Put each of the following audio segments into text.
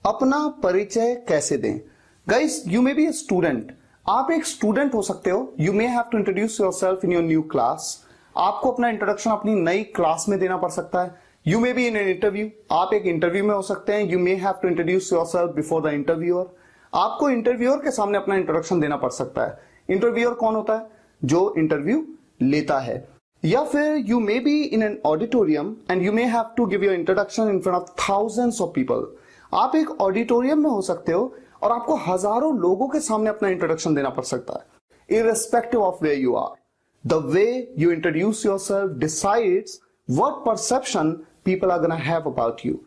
अपना परिचय कैसे दें? Guys, you may be a student. आप एक स्टूडेंट हो सकते हो। You may have to introduce yourself in your new class. आपको अपना इंट्रोडक्शन अपनी नई क्लास में देना पड़ सकता है। You may be in an interview. आप एक इंटरव्यू में हो सकते हैं। You may have to introduce yourself before the interviewer. आपको इंटरव्यूअर के सामने अपना इंट्रोडक्शन देना पड़ सकता है। इंटरव्यूअर कौन होता है? जो इंटरव्यू लेता है। या फिर you may be in an auditorium and you may have to give your introduction in front of thousands of people. आप एक ऑडिटोरियम में हो सकते हो और आपको हजारों लोगों के सामने अपना इंट्रोडक्शन देना पड़ सकता है। Irrespective of where you are, the way you introduce yourself decides what perception people are gonna have about you.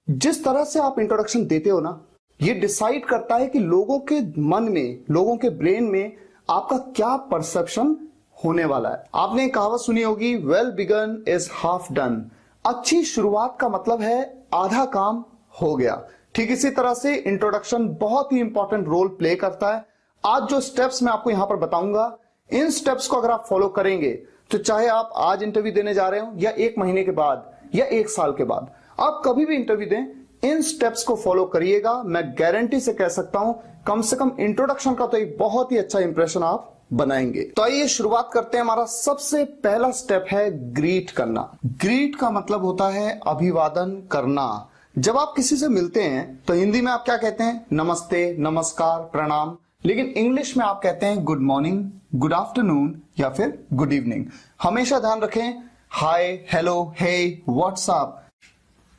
जिस तरह से आप इंट्रोडक्शन देते हो ना, ये डिसाइड करता है कि लोगों के मन में, लोगों के ब्रेन में आपका क्या परसेप्शन होने वाला है। आपने एक कहावत सुनी होगी, well begun is half done. अच्छी शुरुआत का मतलब है आधा काम हो गया। ठीक इसी तरह से इंट्रोडक्शन बहुत ही इंपॉर्टेंट रोल प्ले करता है। आज जो स्टेप्स मैं आपको यहां पर बताऊंगा, इन स्टेप्स को अगर आप फॉलो करेंगे तो चाहे आप आज इंटरव्यू देने जा रहे हो या 1 महीने के बाद या 1 साल के बाद, आप कभी भी इंटरव्यू दें, इन स्टेप्स को फॉलो करिएगा। मैं गारंटी से कह सकता हूं, कम से कम इंट्रोडक्शन का तो एक बहुत ही अच्छा इंप्रेशन आप बनाएंगे। तो आइए शुरुआत करते हैं। हमारा सबसे पहला स्टेप है ग्रीट करना। ग्रीट का मतलब होता है अभिवादन करना। जब आप किसी से मिलते हैं तो हिंदी में आप क्या कहते हैं? नमस्ते, नमस्कार, प्रणाम। लेकिन इंग्लिश में आप कहते हैं गुड मॉर्निंग, गुड आफ्टरनून या फिर गुड इवनिंग। हमेशा ध्यान रखें, हाय, हेलो, हे, व्हाट्सअप,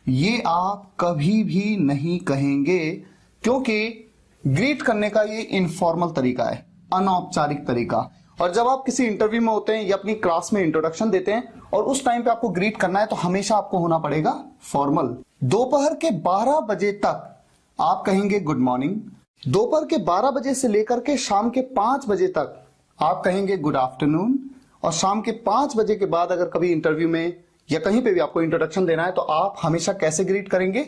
ये आप कभी भी नहीं कहेंगे, क्योंकि ग्रीट करने का ये इनफॉर्मल तरीका है, अनौपचारिक तरीका। और जब आप किसी इंटरव्यू में होते हैं या अपनी क्लास में इंट्रोडक्शन देते हैं और उस टाइम पे आपको ग्रीट करना है, तो हमेशा आपको होना पड़ेगा फॉर्मल। दोपहर के 12 बजे तक आप कहेंगे गुड मॉर्निंग। दोपहर के 12 बजे से लेकर के शाम के 5 बजे तक आप कहेंगे गुड आफ्टरनून। और शाम के 5 बजे के बाद अगर कभी इंटरव्यू में या कहीं पे भी आपको इंट्रोडक्शन देना है तो आप हमेशा कैसे ग्रीट करेंगे?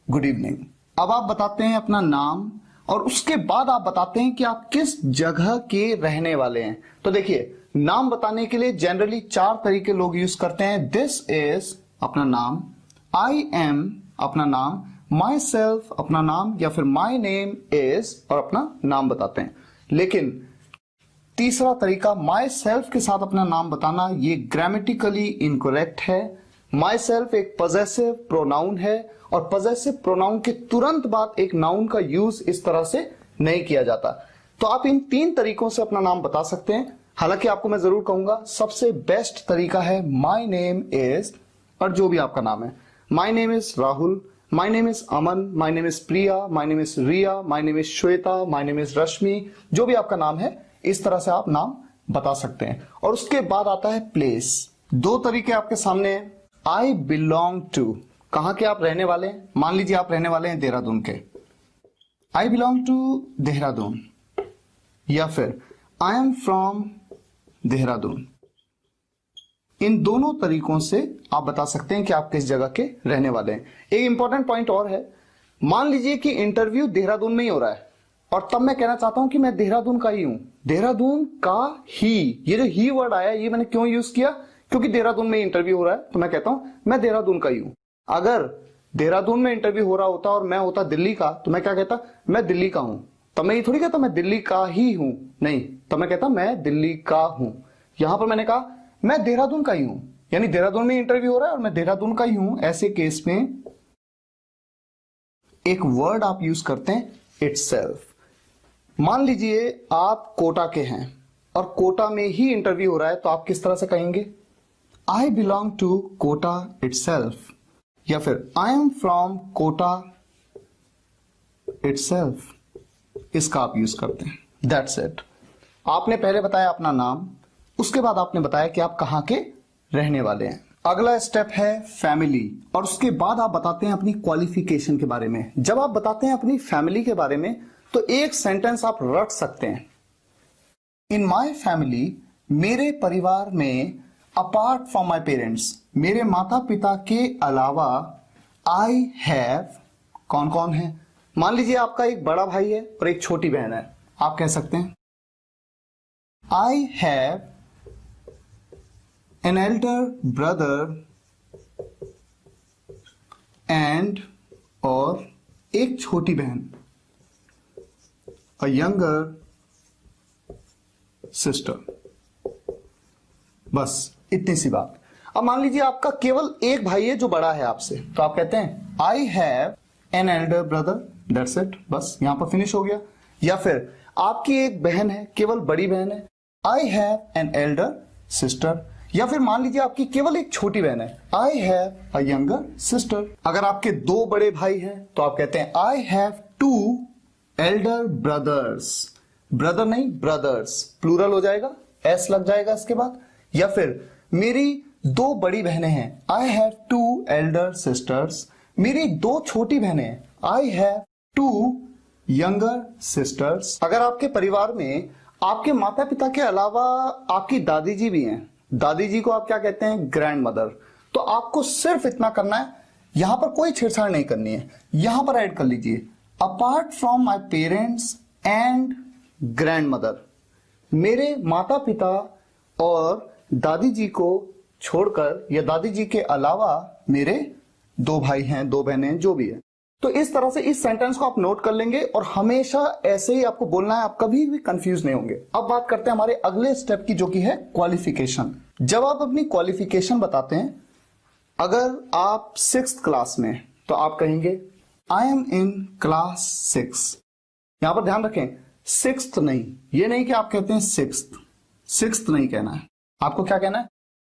Good evening. अब आप बताते हैं अपना नाम और उसके बाद आप बताते हैं कि आप किस जगह के रहने वाले हैं। तो देखिए, नाम बताने के लिए जनरली 4 तरीके लोग यूज करते हैं। दिस इज अपना नाम, आई एम अपना नाम, माई सेल्फ अपना नाम, या फिर माई नेम इज और अपना नाम बताते हैं। लेकिन तीसरा तरीका माई सेल्फ के साथ अपना नाम बताना, ये ग्रामेटिकली इनकरेक्ट है। माई सेल्फ एक पजेसिव प्रोनाउन है और पजेसिव प्रोनाउन के तुरंत बाद एक नाउन का यूज इस तरह से नहीं किया जाता। तो आप इन 3 तरीकों से अपना नाम बता सकते हैं। हालांकि आपको मैं जरूर कहूंगा सबसे बेस्ट तरीका है माई नेम इज और जो भी आपका नाम है। My name is Rahul, my name is Aman, my name is Priya, my name is Riya, my name is Shweta, my name is Rashmi, जो भी आपका नाम है, इस तरह से आप नाम बता सकते हैं। और उसके बाद आता है प्लेस। 2 तरीके आपके सामने हैं। आई बिलोंग टू, कहां के आप रहने वाले हैं? मान लीजिए आप रहने वाले हैं देहरादून के, आई बिलोंग टू देहरादून, या फिर आई एम फ्रॉम देहरादून। इन दोनों तरीकों से आप बता सकते हैं कि आप किस जगह के रहने वाले हैं। एक इंपॉर्टेंट पॉइंट और है, मान लीजिए कि इंटरव्यू देहरादून में ही हो रहा है और तब मैं कहना चाहता हूं कि मैं देहरादून का ही हूं। देहरादून का ही, ये जो ही वर्ड आया, ये मैंने क्यों यूज किया? क्योंकि देहरादून में इंटरव्यू हो रहा है, तो मैं कहता हूं मैं देहरादून का ही हूं। अगर देहरादून में इंटरव्यू हो रहा होता और मैं होता दिल्ली का, तो मैं क्या कहता? मैं दिल्ली का हूं। तब मैं ये थोड़ी कहता मैं दिल्ली का ही हूं, नहीं, तब मैं कहता मैं दिल्ली का हूं। यहां पर मैंने कहा मैं देहरादून का ही हूं, यानी देहरादून में इंटरव्यू हो रहा है और मैं देहरादून का ही हूं। ऐसे केस में एक वर्ड आप यूज करते हैं, इटसेल्फ। मान लीजिए आप कोटा के हैं और कोटा में ही इंटरव्यू हो रहा है, तो आप किस तरह से कहेंगे? I belong to Kota itself, या फिर I am from Kota itself. इसका आप यूज करते हैं। That's it. आपने पहले बताया अपना नाम, उसके बाद आपने बताया कि आप कहां के रहने वाले हैं। अगला स्टेप है फैमिली, और उसके बाद आप बताते हैं अपनी क्वालिफिकेशन के बारे में। जब आप बताते हैं अपनी फैमिली के बारे में, तो एक सेंटेंस आप रट सकते हैं। इन माई फैमिली, मेरे परिवार में, अपार्ट फ्रॉम माई पेरेंट्स, मेरे माता पिता के अलावा, आई हैव, कौन कौन है? मान लीजिए आपका एक बड़ा भाई है और एक छोटी बहन है, आप कह सकते हैं I have an elder brother and और एक छोटी बहन, अ यंगर सिस्टर। बस इतनी सी बात। अब मान लीजिए आपका केवल एक भाई है जो बड़ा है आपसे, तो आप कहते हैं I have an elder brother, that's it, बस यहां पर फिनिश हो गया। या फिर आपकी एक बहन है, केवल बड़ी बहन है, I have an elder sister. या फिर मान लीजिए आपकी केवल एक छोटी बहन है, I have a younger sister. अगर आपके दो बड़े भाई हैं तो आप कहते हैं I have two elder brothers, brother नहीं ब्रदर्स, प्लूरल हो जाएगा, एस लग जाएगा इसके बाद। या फिर मेरी दो बड़ी बहनें हैं, I have two elder sisters. मेरी दो छोटी बहनें हैं, I have two younger sisters. अगर आपके परिवार में आपके माता पिता के अलावा आपकी दादी जी भी हैं, दादी जी को आप क्या कहते हैं, ग्रैंड मदर। तो आपको सिर्फ इतना करना है, यहां पर कोई छेड़छाड़ नहीं करनी है। यहां पर ऐड कर लीजिए apart from my parents and grand mother, मेरे माता पिता और दादी जी को छोड़कर या दादी जी के अलावा मेरे दो भाई हैं, दो बहनें हैं, जो भी है। तो इस तरह से इस सेंटेंस को आप नोट कर लेंगे और हमेशा ऐसे ही आपको बोलना है, आप कभी भी कंफ्यूज नहीं होंगे। अब बात करते हैं हमारे अगले स्टेप की, जो कि है क्वालिफिकेशन। जब आप अपनी क्वालिफिकेशन बताते हैं, अगर आप 6th क्लास में, तो आप कहेंगे आई एम इन क्लास 6। यहां पर ध्यान रखें 6th नहीं, ये नहीं कि आप कहते हैं 6th नहीं कहना है, आपको क्या कहना है,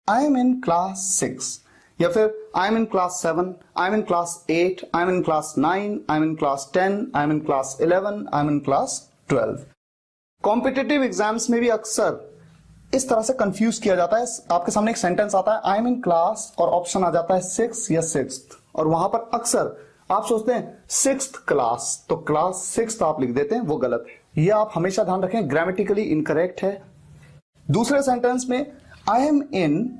आई एम इन क्लास 6। या फिर I am in class 7, I am in class 8, I am in class 9, I am in class 10, I am in class 11, I am in class 12। Competitive exams में भी अक्सर इस तरह से कंफ्यूज किया जाता है। आपके सामने एक सेंटेंस आता है आई एम इन क्लास और ऑप्शन आ जाता है 6 या 6th, और वहां पर अक्सर आप सोचते हैं 6th क्लास, तो क्लास 6th आप लिख देते हैं, वो गलत है। ये आप हमेशा ध्यान रखें, ग्रामेटिकली इनकरेक्ट है। दूसरे सेंटेंस में आई एम इन,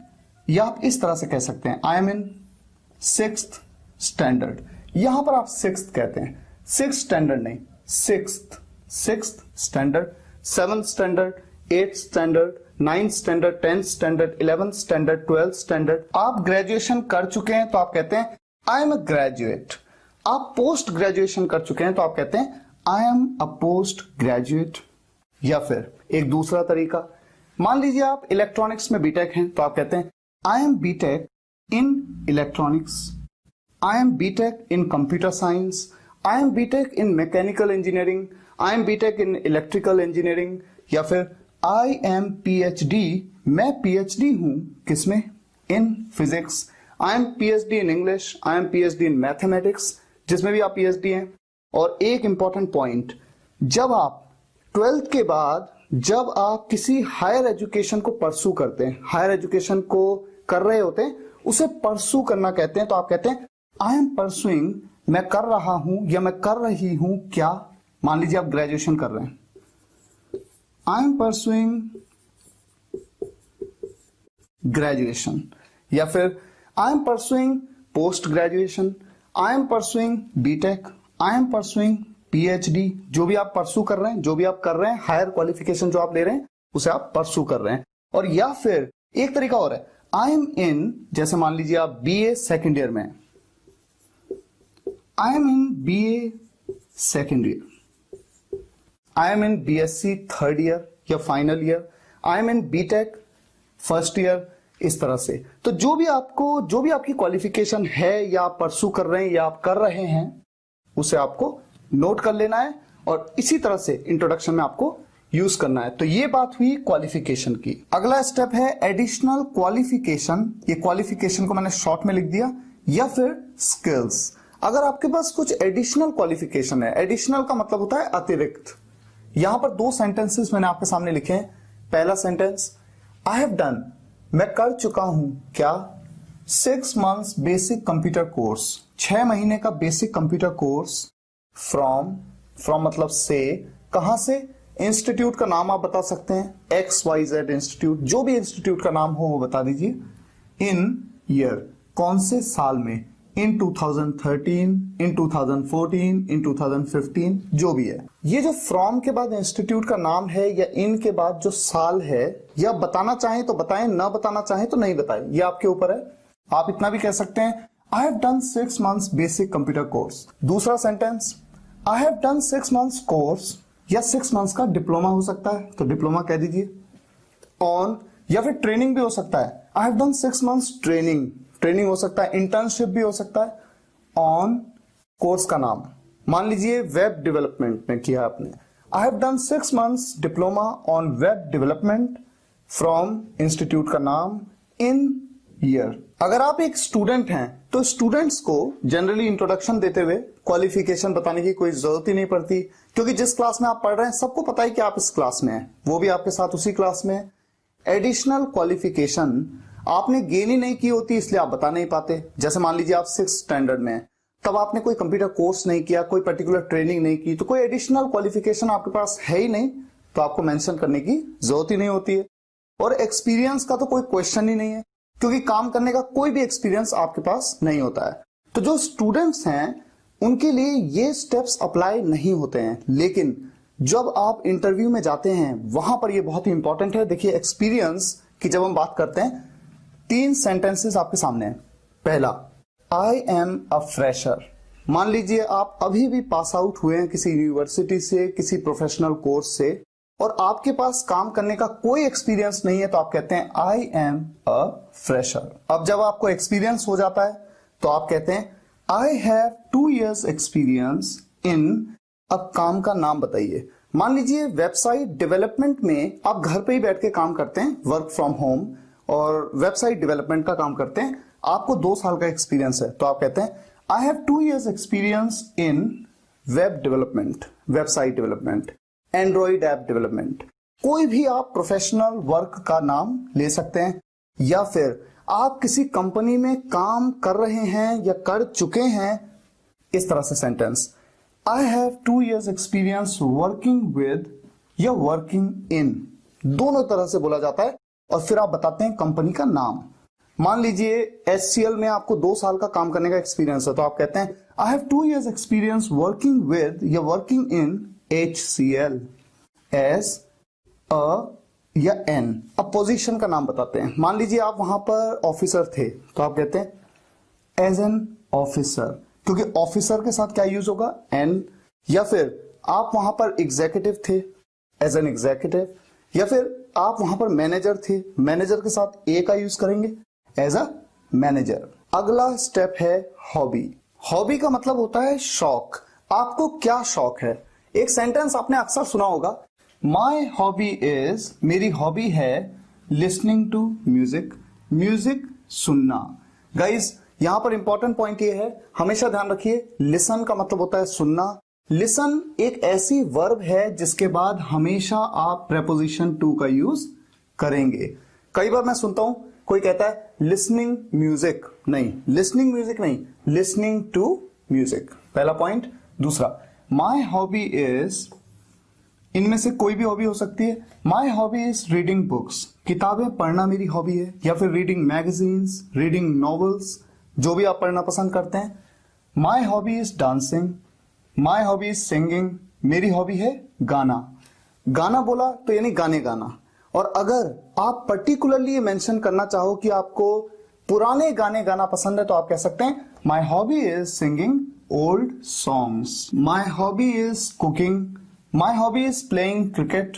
या आप इस तरह से कह सकते हैं I am in 6th standard. यहां पर आप 6th कहते हैं, 6th स्टैंडर्ड नहीं, 6th standard, 7th standard, 8th standard, 9th standard, 10th standard, 11th standard, 12th standard. आप ग्रेजुएशन कर चुके हैं तो आप कहते हैं आई एम अ ग्रेजुएट। आप पोस्ट ग्रेजुएशन कर चुके हैं तो आप कहते हैं I am a post graduate. या फिर एक दूसरा तरीका, मान लीजिए आप इलेक्ट्रॉनिक्स में बीटेक हैं तो आप कहते हैं I am BTech in electronics, I am BTech in computer science, I am BTech in mechanical engineering, I am BTech in electrical engineering. या फिर आई एम पीएचडी, मैं पीएचडी हूं किसमें, in physics. I am PhD in English, I am PhD in mathematics, जिसमें भी आप PhD हैं। और एक इंपॉर्टेंट पॉइंट, जब आप 12th के बाद जब आप किसी हायर एजुकेशन को परसू करते हैं, हायर एजुकेशन को कर रहे होते हैं, उसे परसू करना कहते हैं। तो आप कहते हैं आई एम परसुइंग, मैं कर रहा हूं या मैं कर रही हूं क्या। मान लीजिए आप ग्रेजुएशन कर रहे हैं, आई एम परसुइंग ग्रेजुएशन। या फिर I am pursuing post graduation, I am pursuing BTech, I am pursuing PhD. जो भी आप परसू कर रहे हैं, जो भी आप कर रहे हैं, हायर क्वालिफिकेशन जो आप ले रहे हैं, उसे आप परसू कर रहे हैं। और या फिर एक तरीका और है, आई एम इन, जैसे मान लीजिए आप बीए सेकेंड ईयर में, I am in BA second year, I am in BSc third year या final year, I am in BTech first year, इस तरह से। तो जो भी आपकी क्वालिफिकेशन है या आप परसू कर रहे हैं या आप कर रहे हैं, उसे आपको नोट कर लेना है और इसी तरह से इंट्रोडक्शन में आपको यूज करना है। तो ये बात हुई क्वालिफिकेशन की। अगला स्टेप है एडिशनल क्वालिफिकेशन। ये क्वालिफिकेशन को मैंने शॉर्ट में लिख दिया। या फिर स्किल्स। अगर आपके पास कुछ एडिशनल क्वालिफिकेशन है, एडिशनल का मतलब होता है अतिरिक्त। यहां पर दो सेंटेंसेस मैंने आपके सामने लिखे हैं। पहला सेंटेंस, आई हैव डन, मैं कर चुका हूं क्या, 6 months बेसिक कंप्यूटर कोर्स, 6 महीने का बेसिक कंप्यूटर कोर्स, फ्रॉम मतलब से, कहां से, इंस्टीट्यूट का नाम आप बता सकते हैं, XYZ इंस्टीट्यूट, जो भी इंस्टीट्यूट का नाम हो वो बता दीजिए। इन ईयर, कौन से साल में, इन 2013, इन 2014, इन 2015, जो भी है। ये जो फ्रॉम के बाद इंस्टीट्यूट का नाम है या इन के बाद जो साल है, या बताना चाहें तो बताएं, ना बताना चाहें तो नहीं बताएं, ये आपके ऊपर है। आप इतना भी कह सकते हैं I have done 6 months basic computer course. दूसरा sentence, I have done 6 months course या 6 months का डिप्लोमा हो सकता है, तो डिप्लोमा कह दीजिए। ऑन या फिर ट्रेनिंग भी हो सकता है, आई have done 6 months training, training हो सकता है, इंटर्नशिप भी हो सकता है। ऑन कोर्स का नाम, मान लीजिए वेब डेवलपमेंट में किया आपने, आई have done 6 months diploma on web development from institute का नाम इन ईयर। अगर आप एक स्टूडेंट हैं तो स्टूडेंट्स को जनरली इंट्रोडक्शन देते हुए क्वालिफिकेशन बताने की कोई जरूरत ही नहीं पड़ती, क्योंकि जिस क्लास में आप पढ़ रहे हैं सबको पता है कि आप इस क्लास में हैं, वो भी आपके साथ उसी क्लास में है। एडिशनल क्वालिफिकेशन आपने गेन ही नहीं की होती, इसलिए आप बता नहीं पाते। जैसे मान लीजिए आप 6th स्टैंडर्ड में हैं, तब आपने कोई कंप्यूटर कोर्स नहीं किया, कोई पर्टिकुलर ट्रेनिंग नहीं की, तो कोई एडिशनल क्वालिफिकेशन आपके पास है ही नहीं, तो आपको मेंशन करने की जरूरत ही नहीं होती है। और एक्सपीरियंस का तो कोई क्वेश्चन ही नहीं है, क्योंकि काम करने का कोई भी एक्सपीरियंस आपके पास नहीं होता है। तो जो स्टूडेंट्स हैं उनके लिए ये स्टेप्स अप्लाई नहीं होते हैं, लेकिन जब आप इंटरव्यू में जाते हैं वहां पर ये बहुत ही इंपॉर्टेंट है। देखिए एक्सपीरियंस की जब हम बात करते हैं, 3 सेंटेंसेस आपके सामने हैं। पहला, आई एम अ फ्रेशर। मान लीजिए आप अभी भी पास आउट हुए हैं किसी यूनिवर्सिटी से, किसी प्रोफेशनल कोर्स से, और आपके पास काम करने का कोई एक्सपीरियंस नहीं है, तो आप कहते हैं आई एम अ फ्रेशर। अब जब आपको एक्सपीरियंस हो जाता है तो आप कहते हैं I have 2 years experience in. अब काम का नाम बताइए। मान लीजिए वेबसाइट डेवलपमेंट में आप घर पे ही बैठ के काम करते हैं, वर्क फ्रॉम होम, और वेबसाइट डेवलपमेंट का काम करते हैं, आपको 2 साल का एक्सपीरियंस है, तो आप कहते हैं I have 2 years experience in web development, website development, Android app development. कोई भी आप प्रोफेशनल वर्क का नाम ले सकते हैं, या फिर आप किसी कंपनी में काम कर रहे हैं या कर चुके हैं, इस तरह से sentence, I have 2 years experience working with या वर्किंग इन, दोनों तरह से बोला जाता है। और फिर आप बताते हैं कंपनी का नाम। मान लीजिए HCL में आपको 2 साल का काम करने का एक्सपीरियंस है, तो आप कहते हैं I have 2 years experience working with या working in HCL as a या एन। अब पोजीशन का नाम बताते हैं। मान लीजिए आप वहां पर ऑफिसर थे, तो आप कहते हैं एज एन ऑफिसर, क्योंकि ऑफिसर के साथ क्या यूज होगा, एन। या फिर आप वहां पर एग्जीक्यूटिव थे, एज एन एग्जीक्यूटिव। या फिर आप वहां पर मैनेजर थे, मैनेजर के साथ ए का यूज करेंगे, एज अ मैनेजर। अगला स्टेप है हॉबी। हॉबी का मतलब होता है शौक। आपको क्या शौक है। एक सेंटेंस आपने अक्सर सुना होगा, माई हॉबी इज, मेरी हॉबी है लिसनिंग टू म्यूजिक, म्यूजिक सुनना। गाइज यहां पर इंपॉर्टेंट पॉइंट ये है, हमेशा ध्यान रखिए, लिसन का मतलब होता है सुनना। लिसन एक ऐसी वर्ब है जिसके बाद हमेशा आप प्रेपोजिशन टू का यूज करेंगे। कई बार मैं सुनता हूं कोई कहता है लिसनिंग म्यूजिक, नहीं, लिसनिंग म्यूजिक नहीं, लिसनिंग टू म्यूजिक। पहला पॉइंट। दूसरा, माई हॉबी इज, इनमें से कोई भी हॉबी हो सकती है। My hobby is reading books, किताबें पढ़ना मेरी हॉबी है, या फिर रीडिंग मैगजीन्स, रीडिंग नॉवेल्स, जो भी आप पढ़ना पसंद करते हैं। My hobby is dancing, my hobby is singing, मेरी हॉबी है गाना। गाना बोला तो यानी गाने गाना। और अगर आप पर्टिकुलरली मेंशन करना चाहो कि आपको पुराने गाने गाना पसंद है, तो आप कह सकते हैं my hobby is singing old songs, my hobby is cooking, my hobby is playing cricket,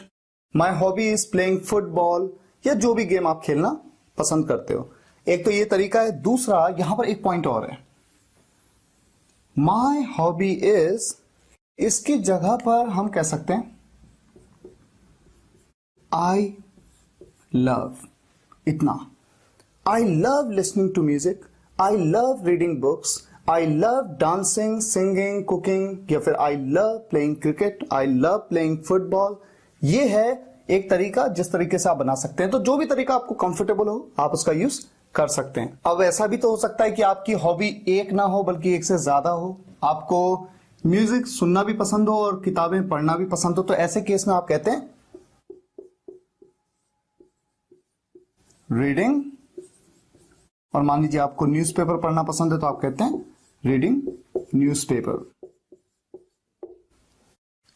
my hobby is playing football, या जो भी गेम आप खेलना पसंद करते हो। एक तो ये तरीका है। दूसरा, यहां पर एक पॉइंट और है, माई हॉबी इज, इसकी जगह पर हम कह सकते हैं आई लव, इतना। I love listening to music, I love reading books, I love dancing, singing, cooking, या फिर I love playing cricket, I love playing football. ये है एक तरीका जिस तरीके से आप बना सकते हैं। तो जो भी तरीका आपको कंफर्टेबल हो आप उसका यूज कर सकते हैं। अब ऐसा भी तो हो सकता है कि आपकी हॉबी एक ना हो बल्कि एक से ज्यादा हो, आपको म्यूजिक सुनना भी पसंद हो और किताबें पढ़ना भी पसंद हो, तो ऐसे केस में आप कहते हैं रीडिंग। और मान लीजिए आपको न्यूज़पेपर पढ़ना पसंद है, तो आप कहते हैं रीडिंग न्यूज़पेपर।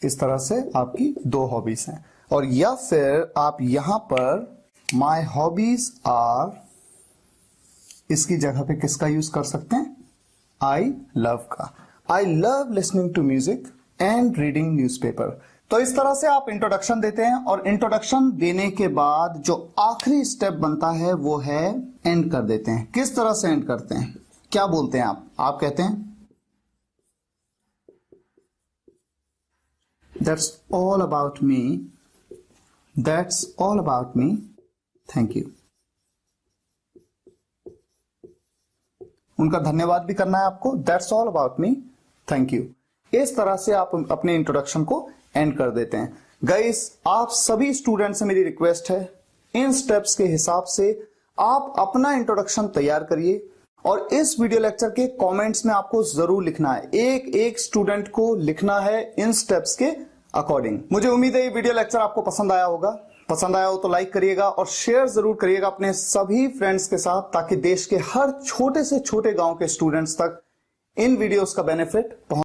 इस तरह से आपकी 2 हॉबीज हैं। और या फिर आप यहां पर माई हॉबीज आर, इसकी जगह पे किसका यूज कर सकते हैं, आई लव का, I love listening to music and reading newspaper. तो इस तरह से आप इंट्रोडक्शन देते हैं और इंट्रोडक्शन देने के बाद जो आखिरी स्टेप बनता है वो है एंड कर देते हैं। किस तरह से एंड करते हैं, क्या बोलते हैं आप कहते हैं that's all about me, that's all about me, thank you. उनका धन्यवाद भी करना है आपको, that's all about me, thank you. इस तरह से आप अपने इंट्रोडक्शन को एंड कर देते हैं। गाइस, आप सभी स्टूडेंट्स से मेरी रिक्वेस्ट है, इन स्टेप्स के हिसाब से आप अपना इंट्रोडक्शन तैयार करिए और इस वीडियो लेक्चर के कमेंट्स में आपको जरूर लिखना है, एक एक स्टूडेंट को लिखना है इन स्टेप्स के अकॉर्डिंग। मुझे उम्मीद है ये वीडियो लेक्चर आपको पसंद आया होगा। पसंद आया हो तो लाइक करिएगा और शेयर जरूर करिएगा अपने सभी फ्रेंड्स के साथ, ताकि देश के हर छोटे से छोटे गांव के स्टूडेंट्स तक इन वीडियोस का बेनिफिट पहुंच